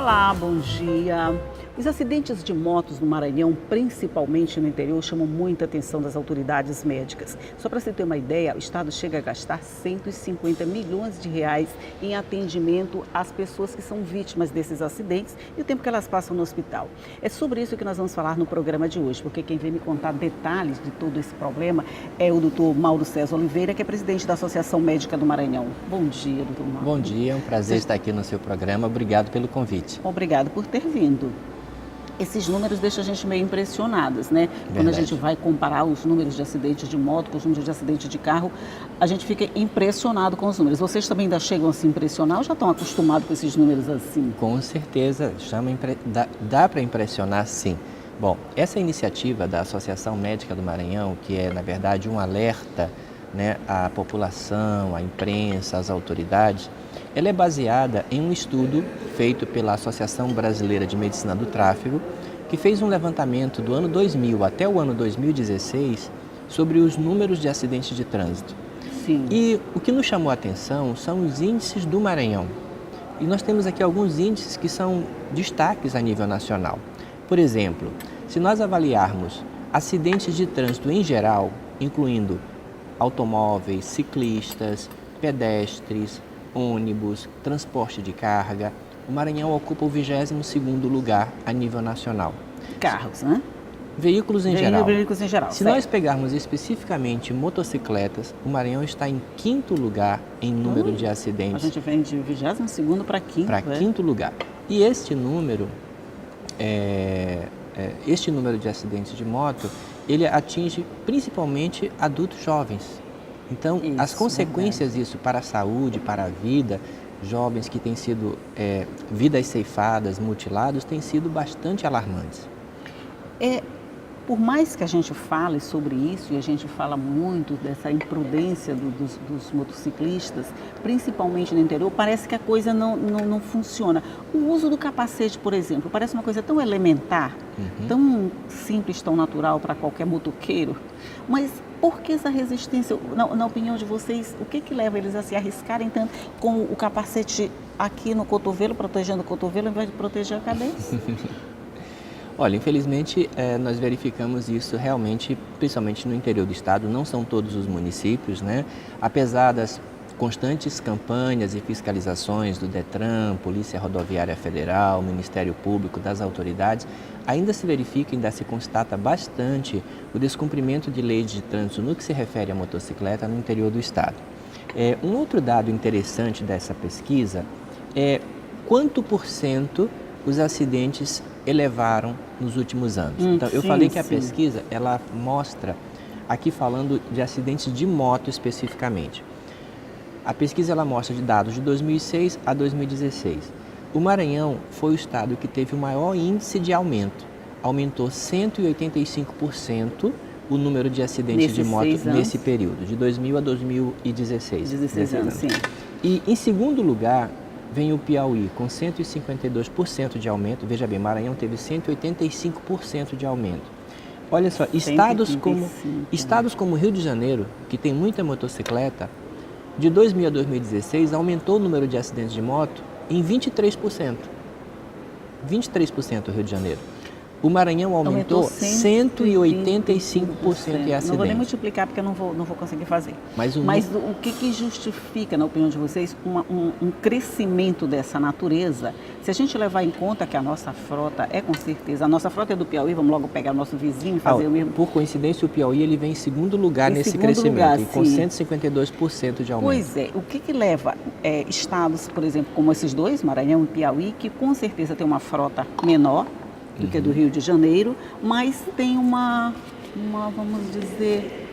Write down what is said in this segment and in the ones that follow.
Olá, bom dia. Os acidentes de motos no Maranhão, principalmente no interior, chamam muita atenção das autoridades médicas. Só para você ter uma ideia, o Estado chega a gastar 150 milhões de reais em atendimento às pessoas que são vítimas desses acidentes e o tempo que elas passam no hospital. É sobre isso que nós vamos falar no programa de hoje, porque quem vem me contar detalhes de todo esse problema é o doutor Mauro César Oliveira, que é presidente da Associação Médica do Maranhão. Bom dia, doutor Mauro. Bom dia, é um prazer estar aqui no seu programa. Obrigado pelo convite. Obrigado por ter vindo. Esses números deixam a gente meio impressionados, né? Quando a gente vai comparar os números de acidentes de moto com os números de acidentes de carro, a gente fica impressionado com os números. Vocês também ainda chegam a se impressionar ou já estão acostumados com esses números assim? Com certeza, dá para impressionar sim. Bom, essa iniciativa da Associação Médica do Maranhão, que é na verdade um alerta, né, à população, à imprensa, às autoridades, ela é baseada em um estudo feito pela Associação Brasileira de Medicina do Tráfego, que fez um levantamento do ano 2000 até o ano 2016 sobre os números de acidentes de trânsito. Sim. E o que nos chamou a atenção são os índices do Maranhão. E nós temos aqui alguns índices que são destaques a nível nacional. Por exemplo, se nós avaliarmos acidentes de trânsito em geral, incluindo automóveis, ciclistas, pedestres, ônibus, transporte de carga, o Maranhão ocupa o 22º lugar a nível nacional. Carros, né? Veículos em geral. Veículos em geral. Se nós pegarmos especificamente motocicletas, o Maranhão está em 5º lugar em número de acidentes. A gente vem de 22º para 5º. Para 5º lugar. E este número de acidentes de moto, ele atinge principalmente adultos jovens. Então, as consequências disso para a saúde, para a vida, jovens que têm sido vidas ceifadas, mutilados, têm sido bastante alarmantes. Por mais que a gente fale sobre isso, e a gente fala muito dessa imprudência dos motociclistas, principalmente no interior, parece que a coisa não funciona. O uso do capacete, por exemplo, parece uma coisa tão elementar, tão simples, tão natural para qualquer motoqueiro, mas por que essa resistência? Na opinião de vocês, o que leva eles a se arriscarem tanto com o capacete aqui no cotovelo, protegendo o cotovelo, ao invés de proteger a cabeça? Olha, infelizmente nós verificamos isso realmente, principalmente no interior do estado, não são todos os municípios, né? Apesar das constantes campanhas e fiscalizações do Detran, Polícia Rodoviária Federal, Ministério Público, das autoridades, ainda se verifica, ainda se constata bastante o descumprimento de leis de trânsito no que se refere à motocicleta no interior do estado. Um outro dado interessante dessa pesquisa é quanto por cento os acidentes elevaram nos últimos anos. Então, eu falei que a pesquisa, ela mostra, aqui falando de acidentes de moto especificamente. A pesquisa, ela mostra de dados de 2006 a 2016. O Maranhão foi o estado que teve o maior índice de aumento. Aumentou 185% o número de acidentes de moto nesse período, de 2000 a 2016. 16 anos, sim. E, em segundo lugar, vem o Piauí, com 152% de aumento. Veja bem, Maranhão teve 185% de aumento. Olha só, estados como Rio de Janeiro, que tem muita motocicleta, de 2000 a 2016, aumentou o número de acidentes de moto em 23%. 23% o Rio de Janeiro. O Maranhão aumentou 185% em acidentes. Não vou nem multiplicar porque eu não vou conseguir fazer. Mas o que justifica, na opinião de vocês, um crescimento dessa natureza? Se a gente levar em conta que a nossa frota com certeza, a nossa frota é do Piauí, vamos logo pegar o nosso vizinho e fazer o mesmo. Por coincidência, o Piauí ele vem em segundo lugar nesse crescimento, e com 152% de aumento. Pois é, o que leva estados, por exemplo, como esses dois, Maranhão e Piauí, que com certeza tem uma frota menor do que do Rio de Janeiro, mas tem vamos dizer,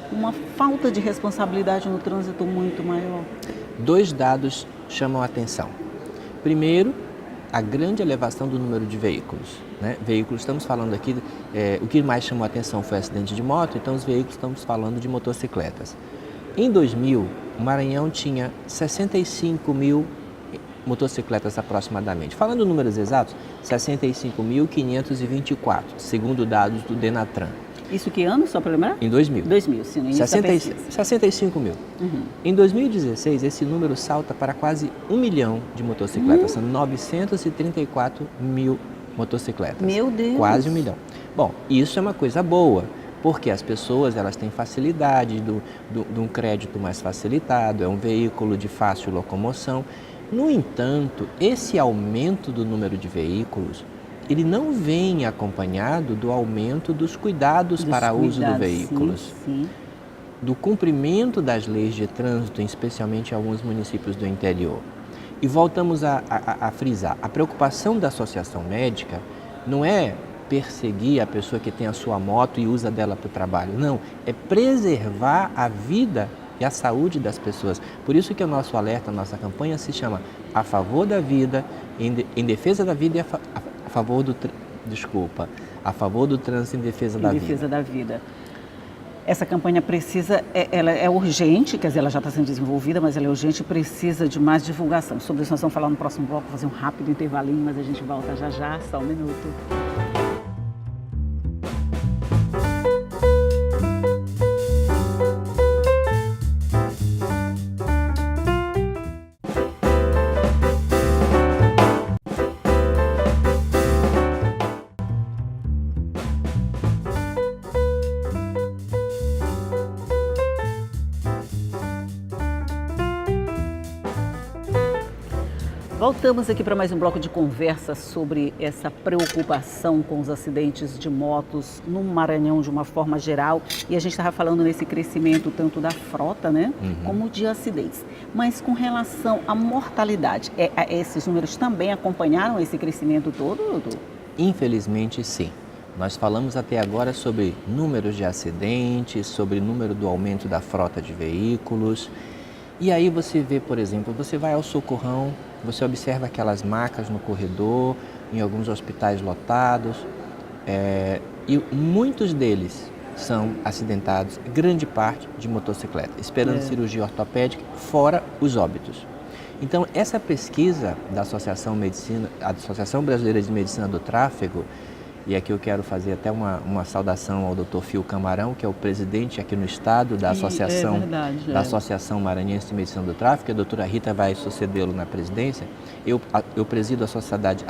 uma falta de responsabilidade no trânsito muito maior. Dois dados chamam a atenção. Primeiro, a grande elevação do número de veículos. Né? Veículos, estamos falando aqui, o que mais chamou a atenção foi o acidente de moto, então os veículos, estamos falando de motocicletas. Em 2000, o Maranhão tinha 65 mil motocicletas aproximadamente. Falando números exatos, 65.524, segundo dados do Denatran. Isso que ano, só para lembrar? Em 2000. 2000, sim, no início da pesquisa. 65 mil. Uhum. Em 2016, esse número salta para quase 1 milhão de motocicletas. São 934 mil motocicletas. Meu Deus! Quase 1 milhão. Bom, isso é uma coisa boa, porque as pessoas elas têm facilidade de um crédito mais facilitado, é um veículo de fácil locomoção. No entanto, esse aumento do número de veículos, ele não vem acompanhado do aumento dos cuidados para uso do veículo, sim. do cumprimento das leis de trânsito, especialmente em alguns municípios do interior. E voltamos a frisar, a preocupação da associação médica não é perseguir a pessoa que tem a sua moto e usa dela para o trabalho, não, é preservar a vida e a saúde das pessoas. Por isso que o nosso alerta, a nossa campanha se chama A Favor da Vida, em defesa da vida e a favor do trânsito em defesa da vida. Em defesa da vida. Essa campanha precisa, ela é urgente, quer dizer, ela já está sendo desenvolvida, mas ela é urgente e precisa de mais divulgação. Sobre isso nós vamos falar no próximo bloco, fazer um rápido intervalinho, mas a gente volta já já, só um minuto. Voltamos aqui para mais um bloco de conversa sobre essa preocupação com os acidentes de motos no Maranhão de uma forma geral. E a gente estava falando nesse crescimento tanto da frota, né, como de acidentes. Mas com relação à mortalidade, esses números também acompanharam esse crescimento todo, doutor? Infelizmente, sim. Nós falamos até agora sobre números de acidentes, sobre o número do aumento da frota de veículos. E aí você vê, por exemplo, você vai ao socorrão, você observa aquelas macas no corredor, em alguns hospitais lotados, e muitos deles são acidentados, grande parte de motocicleta, esperando cirurgia ortopédica, fora os óbitos. Então, essa pesquisa da Associação Brasileira de Medicina do Tráfego, e aqui eu quero fazer até uma saudação ao Dr. Fio Camarão, que é o presidente aqui no estado da Associação Maranhense de Medicina do Tráfego, a doutora Rita vai sucedê-lo na presidência. Eu presido a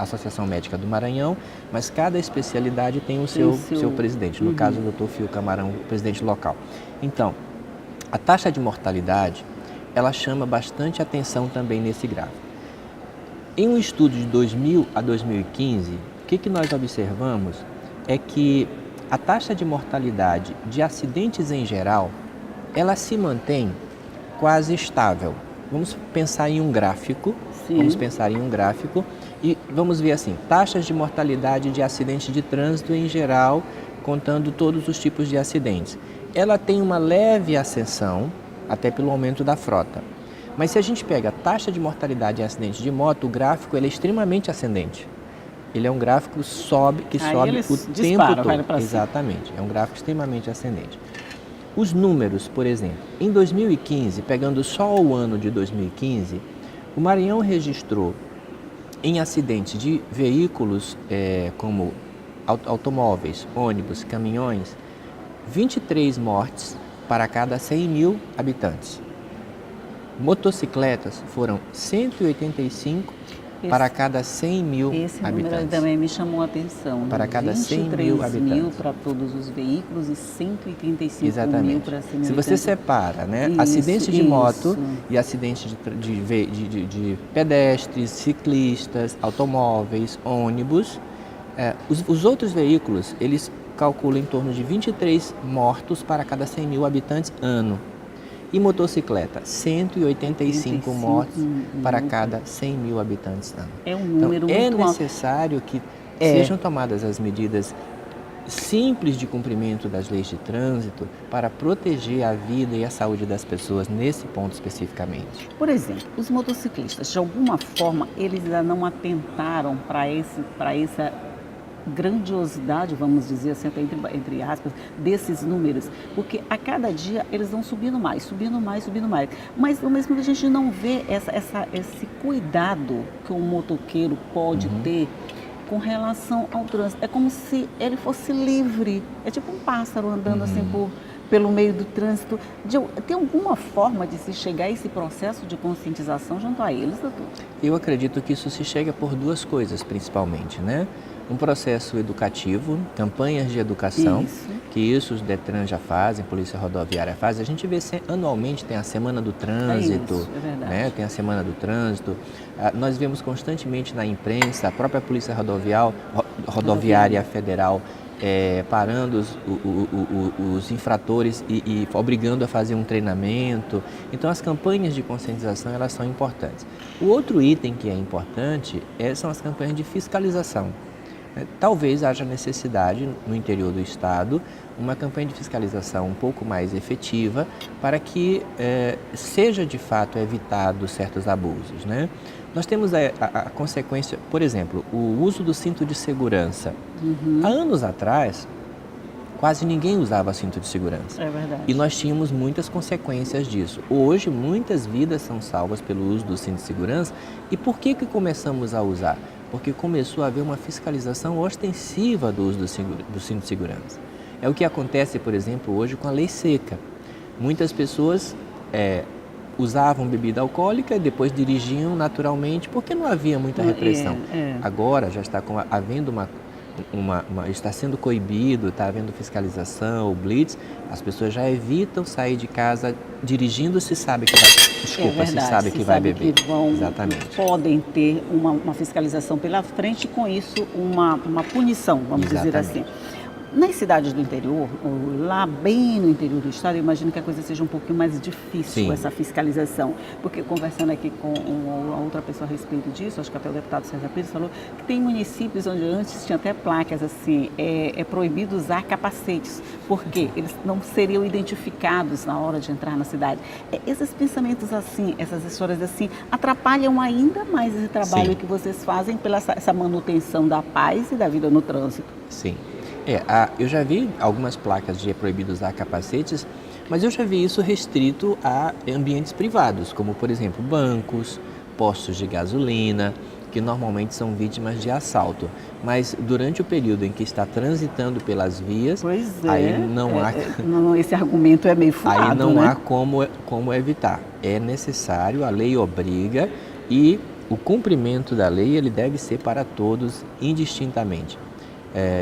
Associação Médica do Maranhão, mas cada especialidade tem o seu presidente, no caso o Dr. Fio Camarão, presidente local. Então, a taxa de mortalidade, ela chama bastante atenção também nesse gráfico. Em um estudo de 2000 a 2015, o que nós observamos é que a taxa de mortalidade de acidentes em geral, ela se mantém quase estável. Vamos pensar em um gráfico, e vamos ver assim, taxas de mortalidade de acidentes de trânsito em geral, contando todos os tipos de acidentes. Ela tem uma leve ascensão, até pelo aumento da frota. Mas se a gente pega a taxa de mortalidade em acidentes de moto, o gráfico ele é extremamente ascendente. Ele é um gráfico que sobe o tempo todo. Exatamente, é um gráfico extremamente ascendente. Os números, por exemplo, em 2015, pegando só o ano de 2015, o Maranhão registrou em acidentes de veículos como automóveis, ônibus, caminhões, 23 mortes para cada 100 mil habitantes. Motocicletas foram 185 para cada 100 mil habitantes. Esse número também me chamou a atenção. Para cada 100 mil habitantes. 23 mil para todos os veículos e 135 mil para 100 mil. Se você separa, né, acidentes de moto e acidentes de pedestres, ciclistas, automóveis, ônibus, os outros veículos, eles calculam em torno de 23 mortos para cada 100 mil habitantes ano. E motocicleta, 185 mortes para cada 100 mil habitantes ano. É um número então, muito alto. É necessário que sejam tomadas as medidas simples de cumprimento das leis de trânsito para proteger a vida e a saúde das pessoas nesse ponto especificamente. Por exemplo, os motociclistas, de alguma forma, eles ainda não atentaram para essa grandiosidade, vamos dizer assim, até entre aspas, desses números, porque a cada dia eles vão subindo mais. Mas ao mesmo tempo a gente não vê esse cuidado que o motoqueiro pode ter com relação ao trânsito. É como se ele fosse livre, é tipo um pássaro andando assim pelo meio do trânsito. Tem alguma forma de se chegar a esse processo de conscientização junto a eles, doutor? Eu acredito que isso se chega por duas coisas, principalmente, né? Um processo educativo, campanhas de educação, que isso os Detran já fazem, Polícia Rodoviária faz. A gente vê anualmente tem a Semana do Trânsito, é verdade. Né? Tem a Semana do Trânsito. Nós vemos constantemente na imprensa, a própria Polícia Rodoviária Federal parando os infratores e obrigando a fazer um treinamento. Então, as campanhas de conscientização, elas são importantes. O outro item que é importante são as campanhas de fiscalização. Talvez haja necessidade no interior do estado uma campanha de fiscalização um pouco mais efetiva para que seja de fato evitado certos abusos, né? Nós temos a consequência, por exemplo, o uso do cinto de segurança. Há anos atrás, quase ninguém usava cinto de segurança. É verdade. E nós tínhamos muitas consequências disso. Hoje, muitas vidas são salvas pelo uso do cinto de segurança. E por que começamos a usar? Porque começou a haver uma fiscalização ostensiva do uso do cinto de segurança. É o que acontece, por exemplo, hoje com a lei seca. Muitas pessoas usavam bebida alcoólica e depois dirigiam naturalmente porque não havia muita repressão. Agora já está havendo está sendo coibido, está havendo fiscalização, o blitz, as pessoas já evitam sair de casa dirigindo se sabe que vai, se sabe que vai beber. Que Exatamente. Podem ter uma fiscalização pela frente e com isso uma punição, vamos dizer assim. Nas cidades do interior, lá bem no interior do estado, eu imagino que a coisa seja um pouquinho mais difícil, essa fiscalização. Porque conversando aqui com a outra pessoa a respeito disso, acho que até o deputado César Pires falou que tem municípios onde antes tinha até placas assim, é proibido usar capacetes, porque eles não seriam identificados na hora de entrar na cidade. Esses pensamentos assim, essas histórias assim, atrapalham ainda mais esse trabalho que vocês fazem pela essa manutenção da paz e da vida no trânsito. Sim. Eu já vi algumas placas de proibido usar capacetes, mas eu já vi isso restrito a ambientes privados, como por exemplo bancos, postos de gasolina, que normalmente são vítimas de assalto. Mas durante o período em que está transitando pelas vias, aí não há... esse argumento é meio furado, aí não há como evitar. É necessário, a lei obriga e o cumprimento da lei ele deve ser para todos indistintamente.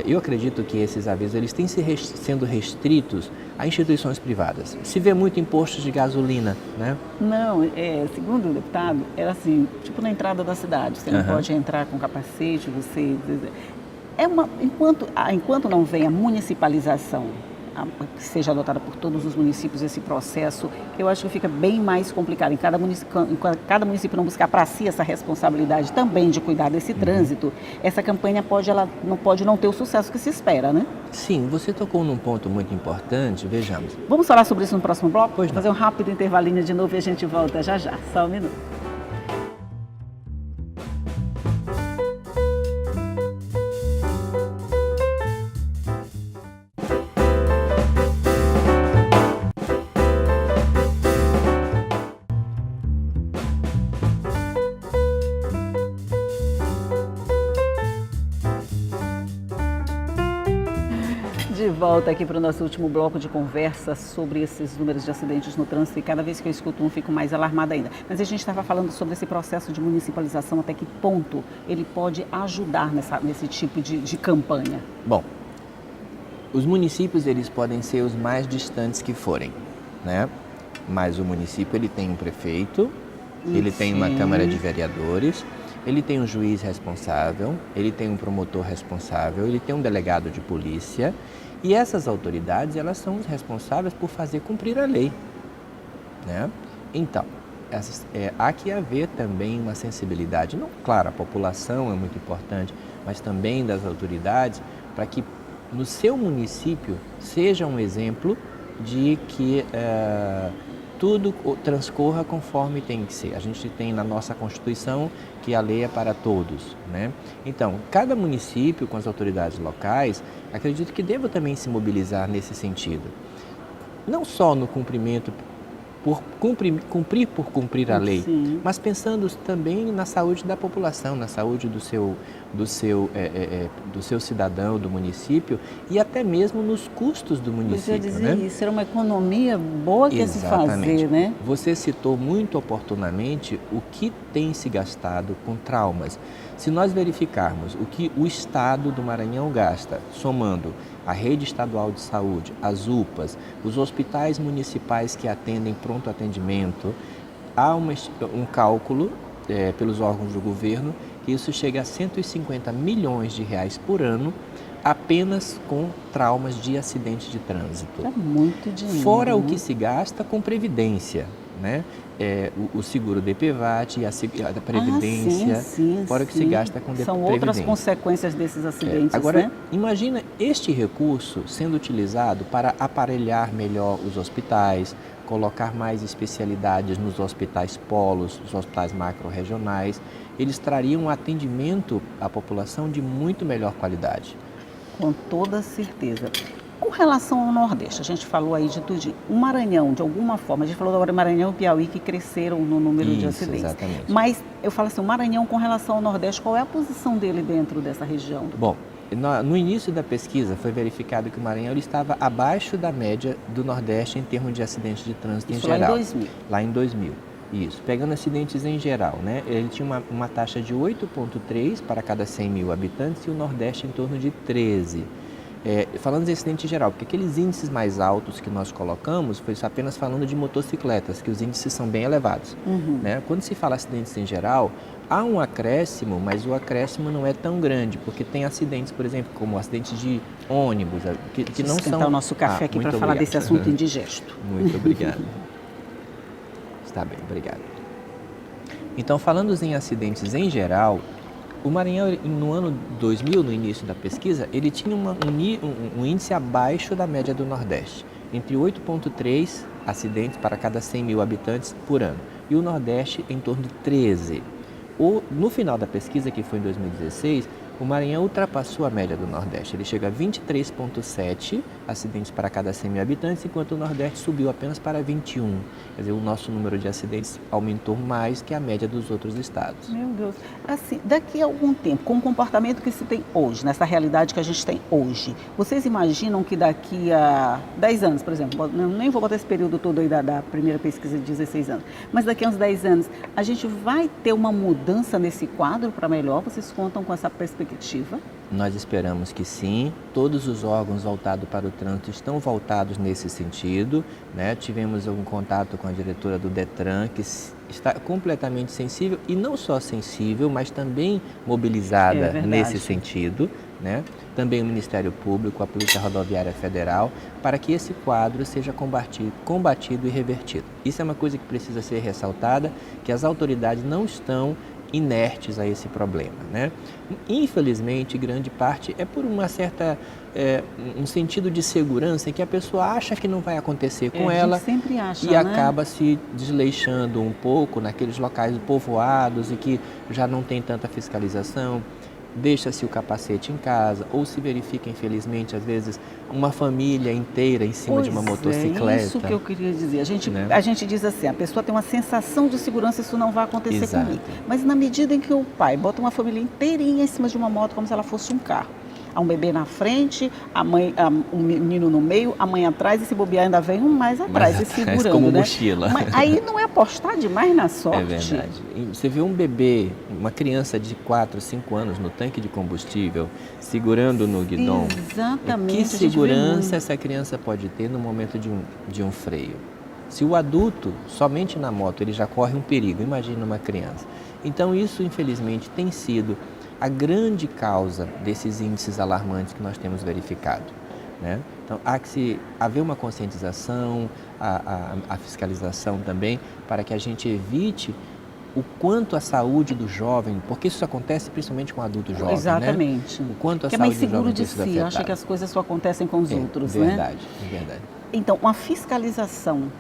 Eu acredito que esses avisos eles têm sendo restritos a instituições privadas. Se vê muito impostos de gasolina, né? Não, segundo o deputado, era assim, tipo na entrada da cidade, você não pode entrar com capacete, enquanto não vem a municipalização, que seja adotada por todos os municípios esse processo, eu acho que fica bem mais complicado. Em cada município não buscar para si essa responsabilidade também de cuidar desse trânsito, essa campanha pode não ter o sucesso que se espera, né? Sim, você tocou num ponto muito importante, vejamos. Vamos falar sobre isso no próximo bloco? Pois fazer um rápido intervalinho de novo e a gente volta já. Só um minuto. De volta aqui para o nosso último bloco de conversa sobre esses números de acidentes no trânsito e cada vez que eu escuto fico mais alarmada ainda. Mas a gente estava falando sobre esse processo de municipalização, até que ponto ele pode ajudar nesse tipo de campanha? Bom, os municípios eles podem ser os mais distantes que forem, né? Mas o município ele tem um prefeito, ele tem uma Câmara de Vereadores, ele tem um juiz responsável, ele tem um promotor responsável, ele tem um delegado de polícia e essas autoridades elas são os responsáveis por fazer cumprir a lei, né? Então, há que haver também uma sensibilidade, não, claro, a população é muito importante, mas também das autoridades para que no seu município seja um exemplo de que tudo transcorra conforme tem que ser. A gente tem na nossa Constituição que a lei é para todos, né? Então, cada município com as autoridades locais, acredito que deva também se mobilizar nesse sentido. Não só no cumprimento, cumprir por cumprir a lei, mas pensando também na saúde da população, na saúde do seu cidadão, do município e até mesmo nos custos do município. Eu dizer isso, era uma economia boa que se fazer, né? Você citou muito oportunamente o que tem se gastado com traumas. Se nós verificarmos o que o Estado do Maranhão gasta, somando a rede estadual de saúde, as UPAs, os hospitais municipais que atendem pronto atendimento, há um cálculo pelos órgãos do governo que isso chega a 150 milhões de reais por ano apenas com traumas de acidente de trânsito. É muito dinheiro. Fora o que se gasta com previdência, né? O seguro DPVAT e a previdência, fora o que se gasta com previdência. São outras consequências desses acidentes, Agora, né? imagina este recurso sendo utilizado para aparelhar melhor os hospitais, colocar mais especialidades nos hospitais polos, nos hospitais macro-regionais. Eles trariam um atendimento à população de muito melhor qualidade. Com toda certeza. Com relação ao Nordeste, a gente falou aí de tudo. O Maranhão, de alguma forma, a gente falou agora Maranhão e Piauí que cresceram no número de acidentes. Exatamente. Mas eu falo assim, o Maranhão com relação ao Nordeste, qual é a posição dele dentro dessa região? Bom, no início da pesquisa foi verificado que o Maranhão ele estava abaixo da média do Nordeste em termos de acidentes de trânsito em geral. Lá em 2000. Lá em 2000. Isso, pegando acidentes em geral, né? Ele tinha uma taxa de 8,3 para cada 100 mil habitantes e o Nordeste em torno de 13. Falando de acidente em geral, porque aqueles índices mais altos que nós colocamos foi apenas falando de motocicletas, que os índices são bem elevados. Né? Quando se fala acidentes em geral, há um acréscimo, mas o acréscimo não é tão grande, porque tem acidentes, por exemplo, como acidentes de ônibus, que não são... o nosso café aqui para falar desse assunto indigesto. Muito obrigado. Está bem, obrigado. Então, falando em acidentes em geral, o Maranhão, no ano 2000, no início da pesquisa, ele tinha um índice abaixo da média do Nordeste, entre 8,3 acidentes para cada 100 mil habitantes por ano, e o Nordeste em torno de 13. No final da pesquisa, que foi em 2016, o Maranhão ultrapassou a média do Nordeste. Ele chega a 23,7 acidentes para cada 100 mil habitantes, enquanto o Nordeste subiu apenas para 21. Quer dizer, o nosso número de acidentes aumentou mais que a média dos outros estados. Meu Deus. Assim, daqui a algum tempo, com o comportamento que se tem hoje, nessa realidade que a gente tem hoje, vocês imaginam que daqui a 10 anos, por exemplo, nem vou botar esse período todo aí da primeira pesquisa de 16 anos, mas daqui a uns 10 anos, a gente vai ter uma mudança nesse quadro para melhor? Vocês contam com essa perspectiva? Nós esperamos que sim. Todos os órgãos voltados para o trânsito estão voltados nesse sentido, né? Tivemos um contato com a diretora do Detran, que está completamente sensível, e não só sensível, mas também mobilizada nesse sentido, né? Também o Ministério Público, a Polícia Rodoviária Federal, para que esse quadro seja combatido e revertido. Isso é uma coisa que precisa ser ressaltada, que as autoridades não estão inertes a esse problema, né? Infelizmente, grande parte é por uma certa um sentido de segurança em que a pessoa acha que não vai acontecer com ela, sempre acha, e acaba se desleixando um pouco naqueles locais povoados e que já não tem tanta fiscalização. Deixa-se o capacete em casa, ou se verifica, infelizmente, às vezes, uma família inteira em cima de uma motocicleta. É isso que eu queria dizer. A gente diz assim, a pessoa tem uma sensação de segurança, isso não vai acontecer comigo. Mas na medida em que o pai bota uma família inteirinha em cima de uma moto como se ela fosse um carro, há um bebê na frente, um menino no meio, a mãe atrás, e se bobear ainda vem um mais atrás, e segurando, como né? mochila. Mas aí não é apostar demais na sorte. É verdade. Você vê um bebê, uma criança de 4, 5 anos no tanque de combustível, segurando no guidão. Exatamente. Que segurança essa criança pode ter no momento de um freio? Se o adulto, somente na moto, ele já corre um perigo, imagina uma criança. Então isso, infelizmente, tem sido a grande causa desses índices alarmantes que nós temos verificado, né? Então, há que haver uma conscientização, a fiscalização também, para que a gente evite o quanto a saúde do jovem, porque isso acontece principalmente com adulto jovem, exatamente, né? O quanto a que saúde é mais seguro de si, afetada. acha que as coisas só acontecem com os outros, verdade, né? É verdade. Então, uma fiscalização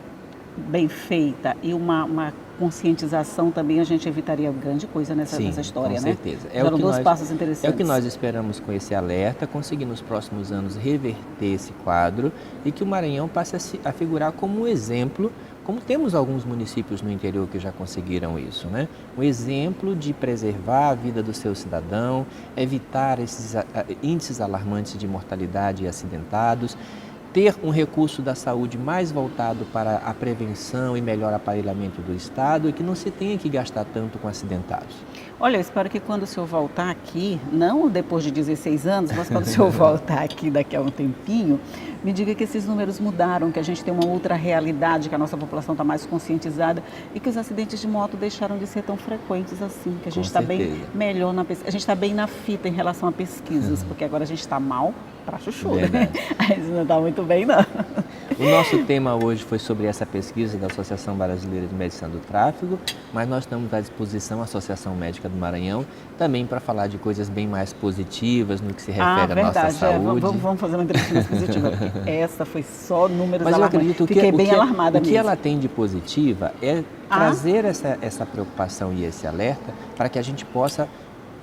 bem feita e uma conscientização também, a gente evitaria grande coisa nessa história, com né? certeza. Foram dois passos interessantes. É o que nós esperamos com esse alerta, conseguir nos próximos anos reverter esse quadro e que o Maranhão passe a figurar como um exemplo, como temos alguns municípios no interior que já conseguiram isso, né? Um exemplo de preservar a vida do seu cidadão, evitar esses índices alarmantes de mortalidade e acidentados, ter um recurso da saúde mais voltado para a prevenção e melhor aparelhamento do Estado e que não se tenha que gastar tanto com acidentados. Olha, eu espero que quando o senhor voltar aqui, não depois de 16 anos, mas quando o senhor voltar aqui daqui a um tempinho, me diga que esses números mudaram, que a gente tem uma outra realidade, que a nossa população está mais conscientizada e que os acidentes de moto deixaram de ser tão frequentes assim, que a gente está bem melhor na pesquisa, a gente está bem na fita em relação a pesquisas, porque agora a gente está mal para chuchu, né? A gente não está muito bem, não. O nosso tema hoje foi sobre essa pesquisa da Associação Brasileira de Medição do Tráfego, mas nós estamos à disposição, a Associação Médica do Maranhão, também para falar de coisas bem mais positivas no que se refere à nossa saúde. Vamos fazer uma entrevista mais positiva, porque essa foi só números mas alarmantes. Eu acredito Fiquei bem alarmada mesmo. O que ela tem de positiva é trazer essa preocupação e esse alerta para que a gente possa,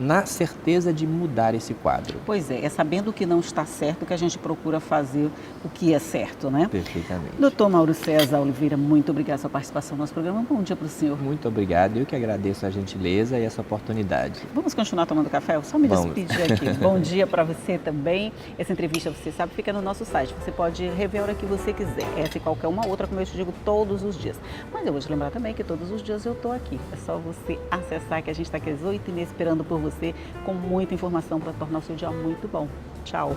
na certeza de mudar esse quadro. Pois é sabendo o que não está certo que a gente procura fazer o que é certo, né? Perfeitamente. Doutor Mauro César Oliveira, muito obrigada pela sua participação no nosso programa. Bom dia para o senhor. Muito obrigado, eu que agradeço a gentileza e essa oportunidade. Vamos continuar tomando café? Eu só me despedir aqui. Bom dia para você também. Essa entrevista, você sabe, fica no nosso site. Você pode rever a hora que você quiser. Essa e qualquer uma outra, como eu te digo, todos os dias. Mas eu vou te lembrar também que todos os dias eu estou aqui. É só você acessar, que a gente está aqui às 8h30 esperando por você, com muita informação para tornar o seu dia muito bom. Tchau!